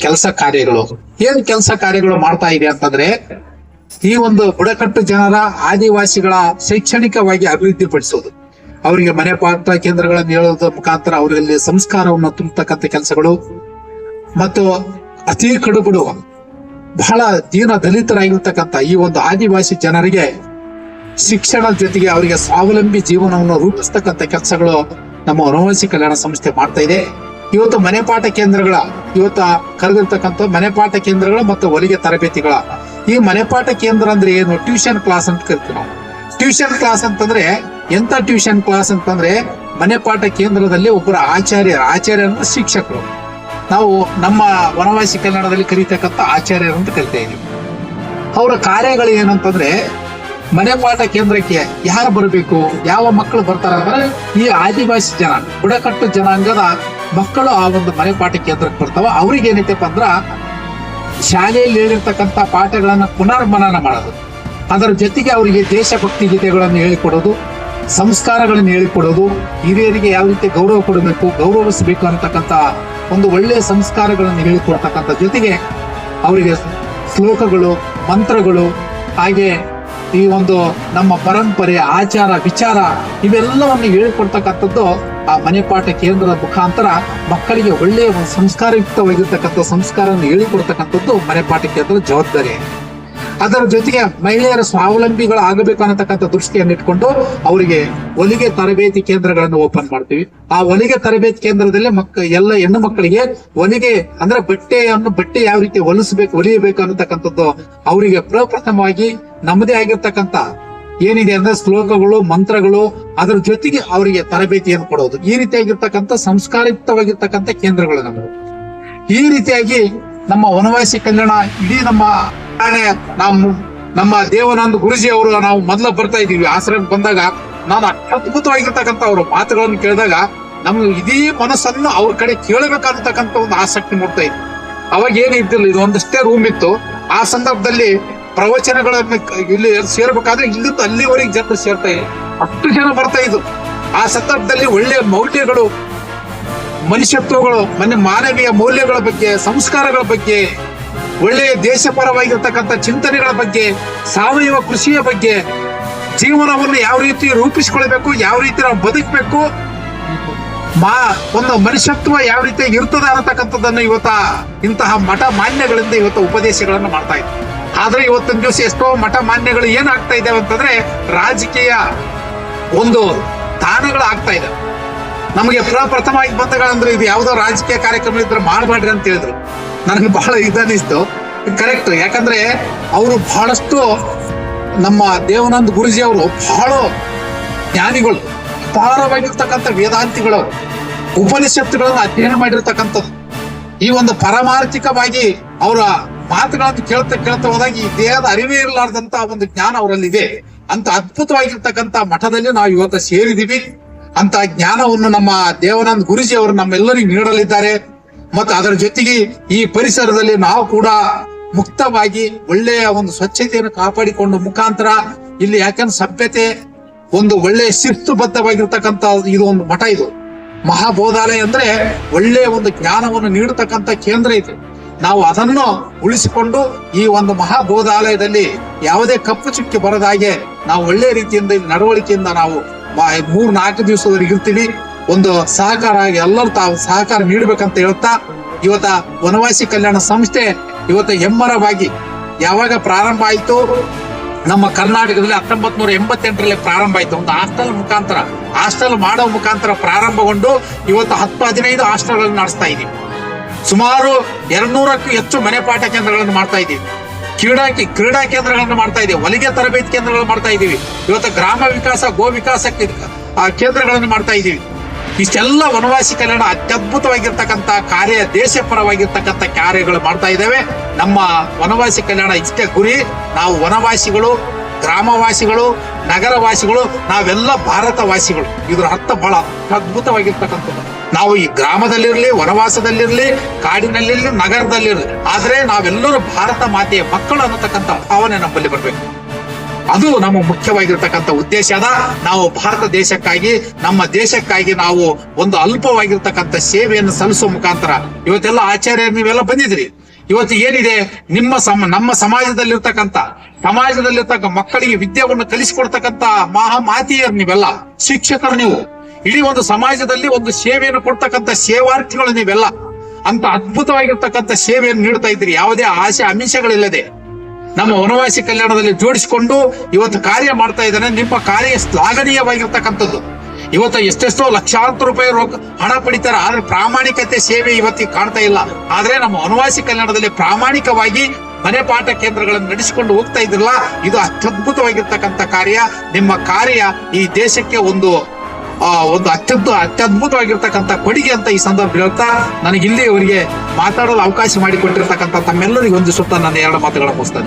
ಕೆಲಸ ಕಾರ್ಯಗಳು ಏನ್ ಕೆಲಸ ಕಾರ್ಯಗಳು ಮಾಡ್ತಾ ಇದೆ ಅಂತಂದ್ರೆ, ಈ ಒಂದು ಬುಡಕಟ್ಟು ಜನರ ಆದಿವಾಸಿಗಳ ಶೈಕ್ಷಣಿಕವಾಗಿ ಅಭಿವೃದ್ಧಿ ಪಡಿಸೋದು, ಅವರಿಗೆ ಮನೆ ಪಾಠ ಕೇಂದ್ರಗಳನ್ನು ಹೇಳೋದ್ರ ಮುಖಾಂತರ ಅವರಲ್ಲಿ ಸಂಸ್ಕಾರವನ್ನು ತುಂಬತಕ್ಕಂಥ ಕೆಲಸಗಳು, ಮತ್ತು ಅತಿ ಕಡುಬಡು ಬಹಳ ದೀನ ದಲಿತರಾಗಿರ್ತಕ್ಕಂಥ ಈ ಒಂದು ಆದಿವಾಸಿ ಜನರಿಗೆ ಶಿಕ್ಷಣದ ಜೊತೆಗೆ ಅವರಿಗೆ ಸ್ವಾವಲಂಬಿ ಜೀವನವನ್ನು ರೂಪಿಸ್ತಕ್ಕಂಥ ಕೆಲಸಗಳು ನಮ್ಮ ವನವಾಸಿ ಕಲ್ಯಾಣ ಸಂಸ್ಥೆ ಮಾಡ್ತಾ ಇದೆ. ಇವತ್ತು ಮನೆಪಾಠ ಕೇಂದ್ರಗಳ ಕರೆದಿರ್ತಕ್ಕಂಥ ಮನೆಪಾಠ ಕೇಂದ್ರಗಳು ಮತ್ತು ಹೊಲಿಗೆ ತರಬೇತಿಗಳ ಈ ಮನೆಪಾಠ ಕೇಂದ್ರ ಅಂದ್ರೆ ಏನು? ಟ್ಯೂಷನ್ ಕ್ಲಾಸ್ ಅಂತ ಕರಿತೀವಿ ನಾವು. ಟ್ಯೂಷನ್ ಕ್ಲಾಸ್ ಅಂತಂದ್ರೆ ಎಂತ ಟ್ಯೂಷನ್ ಕ್ಲಾಸ್ ಅಂತಂದ್ರೆ, ಮನೆಪಾಠ ಕೇಂದ್ರದಲ್ಲಿ ಒಬ್ಬರ ಆಚಾರ್ಯ ಅಂದ್ರೆ ಶಿಕ್ಷಕರು, ನಾವು ನಮ್ಮ ವನವಾಸಿ ಕಲ್ಯಾಣದಲ್ಲಿ ಕರೀತಕ್ಕಂಥ ಆಚಾರ್ಯರು ಅಂತ ಕರಿತಾ ಇದೀವಿ. ಅವರ ಕಾರ್ಯಗಳು ಏನಂತಂದ್ರೆ, ಮನೆಪಾಠ ಕೇಂದ್ರಕ್ಕೆ ಯಾರು ಬರಬೇಕು, ಯಾವ ಮಕ್ಕಳು ಬರ್ತಾರೆ ಅಂದ್ರೆ ಈ ಆದಿವಾಸಿ ಜನ ಬುಡಕಟ್ಟು ಜನಾಂಗದ ಮಕ್ಕಳು ಆ ಒಂದು ಮನೆಪಾಠ ಕೇಂದ್ರಕ್ಕೆ ಬರ್ತಾವ. ಅವ್ರಿಗೆ ಏನೈತಪ್ಪ ಅಂದ್ರ ಶಾಲೆಯಲ್ಲಿ ಹೇಳಿರ್ತಕ್ಕಂಥ ಪಾಠಗಳನ್ನ ಪುನರ್ಮನನ ಮಾಡೋದು, ಅದರ ಜೊತೆಗೆ ಅವರಿಗೆ ದೇಶಭಕ್ತಿ ಗೀತೆಗಳನ್ನು ಹೇಳಿಕೊಡೋದು, ಸಂಸ್ಕಾರಗಳನ್ನು ಹೇಳಿಕೊಡೋದು, ಹಿರಿಯರಿಗೆ ಯಾವ ರೀತಿ ಗೌರವ ಕೊಡಬೇಕು, ಗೌರವಿಸಬೇಕು ಅನ್ನತಕ್ಕಂಥ ಒಂದು ಒಳ್ಳೆಯ ಸಂಸ್ಕಾರಗಳನ್ನು ಹೇಳಿಕೊಡ್ತಕ್ಕಂಥ ಜೊತೆಗೆ ಅವರಿಗೆ ಶ್ಲೋಕಗಳು, ಮಂತ್ರಗಳು, ಹಾಗೆ ಈ ಒಂದು ನಮ್ಮ ಪರಂಪರೆ, ಆಚಾರ, ವಿಚಾರ ಇವೆಲ್ಲವನ್ನು ಹೇಳಿಕೊಡ್ತಕ್ಕಂಥದ್ದು ಆ ಮನೆಪಾಠ ಕೇಂದ್ರದ ಮುಖಾಂತರ ಮಕ್ಕಳಿಗೆ ಒಳ್ಳೆಯ ಸಂಸ್ಕಾರಯುಕ್ತವಾಗಿರ್ತಕ್ಕಂಥ ಸಂಸ್ಕಾರವನ್ನು ಹೇಳಿಕೊಡ್ತಕ್ಕಂಥದ್ದು ಮನೆಪಾಠ ಕೇಂದ್ರದ ಜವಾಬ್ದಾರಿ. ಅದರ ಜೊತೆಗೆ ಮಹಿಳೆಯರ ಸ್ವಾವಲಂಬಿಗಳು ಆಗಬೇಕು ಅನ್ನತಕ್ಕಂಥ ದೃಷ್ಟಿಯನ್ನು ಇಟ್ಕೊಂಡು ಅವರಿಗೆ ಹೊಲಿಗೆ ತರಬೇತಿ ಕೇಂದ್ರಗಳನ್ನು ಓಪನ್ ಮಾಡ್ತೀವಿ. ಆ ಹೊಲಿಗೆ ತರಬೇತಿ ಕೇಂದ್ರದಲ್ಲಿ ಎಲ್ಲ ಹೆಣ್ಣು ಮಕ್ಕಳಿಗೆ ಹೊಲಿಗೆ ಅಂದ್ರೆ ಬಟ್ಟೆ ಯಾವ ರೀತಿ ಹೊಲಿಯಬೇಕು ಅನ್ನತಕ್ಕಂಥದ್ದು ಅವರಿಗೆ ಪ್ರಪ್ರಥಮವಾಗಿ ನಮ್ಮದೇ ಆಗಿರ್ತಕ್ಕಂಥ ಏನಿದೆ ಅಂದ್ರೆ ಶ್ಲೋಕಗಳು, ಮಂತ್ರಗಳು, ಅದರ ಜೊತೆಗೆ ಅವರಿಗೆ ತರಬೇತಿಯನ್ನು ಕೊಡೋದು, ಈ ರೀತಿಯಾಗಿರ್ತಕ್ಕಂಥ ಸಂಸ್ಕಾರಯುಕ್ತವಾಗಿರ್ತಕ್ಕಂಥ ಕೇಂದ್ರಗಳು ನಮ್ಮದು. ಈ ರೀತಿಯಾಗಿ ನಮ್ಮ ವನವಾಸಿ ಕಲ್ಯಾಣ ಇಡೀ ನಮ್ಮ ದೇವಾನಂದ ಗುರುಜಿ ಅವರು, ನಾವು ಮೊದಲ ಬರ್ತಾ ಇದೀವಿ ಆಶ್ರಮಕ್ಕೆ ಬಂದಾಗ, ನಾನು ಅದ್ಭುತವಾಗಿರ್ತಕ್ಕಂಥ ಅವ್ರ ಮಾತುಗಳನ್ನು ಕೇಳಿದಾಗ ನಮ್ಗೆ ಇಡೀ ಮನಸ್ಸನ್ನು ಅವ್ರ ಕಡೆ ಕೇಳಬೇಕನ್ನತಕ್ಕಂಥ ಒಂದು ಆಸಕ್ತಿ ಮೂಡ್ತಾ ಇತ್ತು. ಅವಾಗ ಏನು ಇದ್ದಿಲ್ಲ, ಇದು ಒಂದಷ್ಟೇ ರೂಮ್ ಇತ್ತು. ಆ ಸಂದರ್ಭದಲ್ಲಿ ಪ್ರವಚನಗಳನ್ನು ಇಲ್ಲಿ ಸೇರ್ಬೇಕಾದ್ರೆ ಇಲ್ಲಿಂದ ಅಲ್ಲಿವರೆಗೆ ಜನರು ಸೇರ್ತಾ ಇದ್ರು, ಅಷ್ಟು ಜನ ಬರ್ತಾ ಇದ್ರು. ಆ ಸಂದರ್ಭದಲ್ಲಿ ಒಳ್ಳೆಯ ಮೌಲ್ಯಗಳು, ಮನುಷ್ಯತ್ವಗಳು, ಮಾನವೀಯ ಮೌಲ್ಯಗಳ ಬಗ್ಗೆ, ಸಂಸ್ಕಾರಗಳ ಬಗ್ಗೆ, ಒಳ್ಳೆಯ ದೇಶಪರವಾಗಿರ್ತಕ್ಕಂಥ ಚಿಂತನೆಗಳ ಬಗ್ಗೆ, ಸಾವಯವ ಕೃಷಿಯ ಬಗ್ಗೆ, ಜೀವನವನ್ನು ಯಾವ ರೀತಿ ರೂಪಿಸಿಕೊಳ್ಬೇಕು, ಯಾವ ರೀತಿ ನಾವು ಬದುಕಬೇಕು, ಒಂದು ಮನುಷ್ಯತ್ವ ಯಾವ ರೀತಿ ಇರ್ತದೆ ಅನ್ನತಕ್ಕಂಥದ್ದನ್ನು ಇಂತಹ ಮಠ ಮಾನ್ಯಗಳಿಂದ ಉಪದೇಶಗಳನ್ನು ಮಾಡ್ತಾ ಇದ್ರು. ಆದ್ರೆ ಇವತ್ತಿನ ದಿವಸ ಎಷ್ಟೋ ಮಠ ಮಾನ್ಯಗಳು ಏನಾಗ್ತಾ ಇದ್ದಾವೆ ಅಂತಂದ್ರೆ, ರಾಜಕೀಯ ಒಂದು ತಾಣಗಳು ಆಗ್ತಾ ಇದೆ. ನಮಗೆ ಪ್ರಪ್ರಥಮವಾಗಿ ಬಂದಗಳಂದ್ರೆ, ಇದು ಯಾವುದೋ ರಾಜಕೀಯ ಕಾರ್ಯಕ್ರಮ ಇದ್ರೆ ಮಾಡಬೇಡ್ರಿ ಅಂತ ಹೇಳಿದ್ರು. ನನಗೆ ಬಹಳ ಇದನ್ನಿಸ್ತು. ಕರೆಕ್ಟ್, ಯಾಕಂದ್ರೆ ಅವರು ಬಹಳಷ್ಟು ನಮ್ಮ ದೇವಾನಂದ ಗುರುಜಿ ಅವರು ಬಹಳ ಜ್ಞಾನಿಗಳು, ಅಪಾರವಾಗಿರ್ತಕ್ಕಂಥ ವೇದಾಂತಿಗಳು, ಉಪನಿಷತ್ತುಗಳನ್ನು ಅಧ್ಯಯನ ಮಾಡಿರ್ತಕ್ಕಂಥದ್ದು. ಈ ಒಂದು ಪಾರಮಾರ್ಥಿಕವಾಗಿ ಅವರ ಮಾತುಗಳನ್ನು ಕೇಳ್ತಾ ಹೋದಾಗ ಈ ದೇಹದ ಅರಿವೇ ಇರಲಾರ್ದಂತ ಒಂದು ಜ್ಞಾನ ಅವರಲ್ಲಿ ಇದೆ. ಅಂತ ಅದ್ಭುತವಾಗಿರ್ತಕ್ಕಂಥ ಮಠದಲ್ಲಿ ನಾವು ಇವತ್ತು ಸೇರಿದೀವಿ. ಅಂತ ಜ್ಞಾನವನ್ನು ನಮ್ಮ ದೇವಾನಂದ ಗುರುಜಿ ಅವರು ನಮ್ಮೆಲ್ಲರಿಗೂ ನೀಡಲಿದ್ದಾರೆ. ಮತ್ತು ಅದರ ಜೊತೆಗೆ ಈ ಪರಿಸರದಲ್ಲಿ ನಾವು ಕೂಡ ಮುಕ್ತವಾಗಿ ಒಳ್ಳೆಯ ಒಂದು ಸ್ವಚ್ಛತೆಯನ್ನು ಕಾಪಾಡಿಕೊಂಡು ಮುಖಾಂತರ ಇಲ್ಲಿ, ಯಾಕಂದ್ರೆ ಸಭ್ಯತೆ ಒಂದು ಒಳ್ಳೆಯ ಶಿಸ್ತುಬದ್ಧವಾಗಿರ್ತಕ್ಕಂಥ ಇದು ಒಂದು ಮಠ, ಇದು ಮಹಾಬೋಧಾಲಯ ಅಂದ್ರೆ ಒಳ್ಳೆಯ ಒಂದು ಜ್ಞಾನವನ್ನು ನೀಡತಕ್ಕಂಥ ಕೇಂದ್ರ ಇದೆ. ನಾವು ಅದನ್ನು ಉಳಿಸಿಕೊಂಡು ಈ ಒಂದು ಮಹಾಬೋಧಾಲಯದಲ್ಲಿ ಯಾವುದೇ ಕಪ್ಪು ಚುಕ್ಕಿ ಬರದ ಹಾಗೆ ನಾವು ಒಳ್ಳೆಯ ರೀತಿಯಿಂದ ಇಲ್ಲಿ ನಡವಳಿಕೆಯಿಂದ ನಾವು 3-4 ದಿವಸದವರೆಗೆ ಇರ್ತೀವಿ. ಒಂದು ಸಹಕಾರ, ಎಲ್ಲರೂ ತಾವು ಸಹಕಾರ ನೀಡಬೇಕಂತ ಹೇಳ್ತಾ, ಇವತ್ತ ವನವಾಸಿ ಕಲ್ಯಾಣ ಸಂಸ್ಥೆ ಹೆಮ್ಮರವಾಗಿ ಯಾವಾಗ ಪ್ರಾರಂಭ ಆಯ್ತು, ನಮ್ಮ ಕರ್ನಾಟಕದಲ್ಲಿ 1988ರಲ್ಲಿ ಪ್ರಾರಂಭ ಆಯ್ತು. ಒಂದು ಹಾಸ್ಟೆಲ್ ಮಾಡೋ ಮುಖಾಂತರ ಪ್ರಾರಂಭಗೊಂಡು ಇವತ್ತು 10-15 ಹಾಸ್ಟೆಲ್ಗಳನ್ನು ನಡೆಸ್ತಾ ಇದ್ದೀವಿ. ಸುಮಾರು 200ಕ್ಕೂ ಹೆಚ್ಚು ಮನೆಪಾಠ ಕೇಂದ್ರಗಳನ್ನು ಮಾಡ್ತಾ ಇದ್ದೀವಿ. ಕ್ರೀಡಾ ಕೇಂದ್ರಗಳನ್ನು ಮಾಡ್ತಾ ಇದ್ದೀವಿ. ಹೊಲಿಗೆ ತರಬೇತಿ ಕೇಂದ್ರಗಳನ್ನು ಮಾಡ್ತಾ ಇದ್ದೀವಿ. ಇವತ್ತು ಗ್ರಾಮ ವಿಕಾಸ, ಗೋ ವಿಕಾಸ ಕೇಂದ್ರಗಳನ್ನು ಮಾಡ್ತಾ ಇದ್ದೀವಿ. ಇಷ್ಟೆಲ್ಲ ವನವಾಸಿ ಕಲ್ಯಾಣ ಅತ್ಯದ್ಭುತವಾಗಿರ್ತಕ್ಕಂಥ ಕಾರ್ಯ, ದೇಶಪರವಾಗಿರ್ತಕ್ಕಂಥ ಕಾರ್ಯಗಳು ಮಾಡ್ತಾ ಇದ್ದೇವೆ. ನಮ್ಮ ವನವಾಸಿ ಕಲ್ಯಾಣ ಇಷ್ಟೇ ಗುರಿ. ನಾವು ವನವಾಸಿಗಳು, ಗ್ರಾಮವಾಸಿಗಳು, ನಗರವಾಸಿಗಳು, ನಾವೆಲ್ಲ ಭಾರತವಾಸಿಗಳು. ಇದ್ರ ಅರ್ಥ ಬಹಳ ಅದ್ಭುತವಾಗಿರ್ತಕ್ಕಂಥದ್ದು. ನಾವು ಈ ಗ್ರಾಮದಲ್ಲಿರ್ಲಿ, ವನವಾಸದಲ್ಲಿರ್ಲಿ, ಕಾಡಿನಲ್ಲಿರ್ಲಿ, ನಗರದಲ್ಲಿರ್ಲಿ, ಆದ್ರೆ ನಾವೆಲ್ಲರೂ ಭಾರತ ಮಾತೆಯ ಮಕ್ಕಳು ಅನ್ನತಕ್ಕಂಥ ಭಾವನೆ ನಮ್ಮಲ್ಲಿ ಬರ್ಬೇಕು. ಅದು ನಮ್ಮ ಮುಖ್ಯವಾಗಿರ್ತಕ್ಕಂಥ ಉದ್ದೇಶ ಅದ. ನಾವು ಭಾರತ ದೇಶಕ್ಕಾಗಿ, ನಮ್ಮ ದೇಶಕ್ಕಾಗಿ ನಾವು ಒಂದು ಅಲ್ಪವಾಗಿರ್ತಕ್ಕಂಥ ಸೇವೆಯನ್ನು ಸಲ್ಲಿಸುವ ಮುಖಾಂತರ ಇವತ್ತೆಲ್ಲ ಆಚಾರ್ಯ ನೀವೆಲ್ಲ ಬಂದಿದ್ರಿ. ಇವತ್ತು ಏನಿದೆ ನಮ್ಮ ಸಮಾಜದಲ್ಲಿರ್ತಕ್ಕಂಥ ಮಕ್ಕಳಿಗೆ ವಿದ್ಯೆಯನ್ನು ಕಲಿಸಿಕೊಡ್ತಕ್ಕಂಥ ಮಾತಿಯರು ನೀವೆಲ್ಲ, ಶಿಕ್ಷಕರು ನೀವು, ಇಡೀ ಒಂದು ಸಮಾಜದಲ್ಲಿ ಒಂದು ಸೇವೆಯನ್ನು ಕೊಡ್ತಕ್ಕಂಥ ಸೇವಾರ್ಥಿಗಳು ನೀವೆಲ್ಲ ಅಂತ ಅದ್ಭುತವಾಗಿರ್ತಕ್ಕಂಥ ಸೇವೆಯನ್ನು ನೀಡ್ತಾ ಇದ್ರಿ. ಯಾವುದೇ ಆಸೆ ಆಮಿಷಗಳಿಲ್ಲದೆ ನಮ್ಮ ವನವಾಸಿ ಕಲ್ಯಾಣದಲ್ಲಿ ಜೋಡಿಸಿಕೊಂಡು ಇವತ್ತು ಕಾರ್ಯ ಮಾಡ್ತಾ ಇದ್ದಾನೆ. ನಿಮ್ಮ ಕಾರ್ಯ ಶ್ಲಾಘನೀಯವಾಗಿರ್ತಕ್ಕಂಥದ್ದು. ಇವತ್ತು ಎಷ್ಟೆಷ್ಟೋ ಲಕ್ಷಾಂತರ ರೂಪಾಯಿ ಹಣ ಪಡಿತಾರೆ, ಆದ್ರೆ ಪ್ರಾಮಾಣಿಕತೆ ಸೇವೆ ಇವತ್ತಿಗೆ ಕಾಣ್ತಾ ಇಲ್ಲ. ಆದ್ರೆ ನಮ್ಮ ವನವಾಸಿ ಕಲ್ಯಾಣದಲ್ಲಿ ಪ್ರಾಮಾಣಿಕವಾಗಿ ಮನೆ ಪಾಠ ಕೇಂದ್ರಗಳನ್ನು ನಡೆಸಿಕೊಂಡು ಹೋಗ್ತಾ ಇದ್ರಲ್ಲ, ಇದು ಅತ್ಯದ್ಭುತವಾಗಿರ್ತಕ್ಕಂಥ ಕಾರ್ಯ. ನಿಮ್ಮ ಕಾರ್ಯ ಈ ದೇಶಕ್ಕೆ ಒಂದು ಅತ್ಯದ್ಭುತವಾಗಿರ್ತಕ್ಕಂಥ ಕೊಡುಗೆ ಅಂತ ಈ ಸಂದರ್ಭ ಹೇಳ್ತಾ, ನನಗೆ ಇಲ್ಲಿ ಅವರಿಗೆ ಮಾತಾಡಲು ಅವಕಾಶ ಮಾಡಿಕೊಟ್ಟಿರ್ತಕ್ಕಂಥ ತಮ್ಮೆಲ್ಲರಿಗೂ ಹೊಂದಿಸುತ್ತಾ ನನ್ನ ಎರಡು ಮಾತುಗಳನ್ನು ಮುಗಿಸ್ತೇನೆ.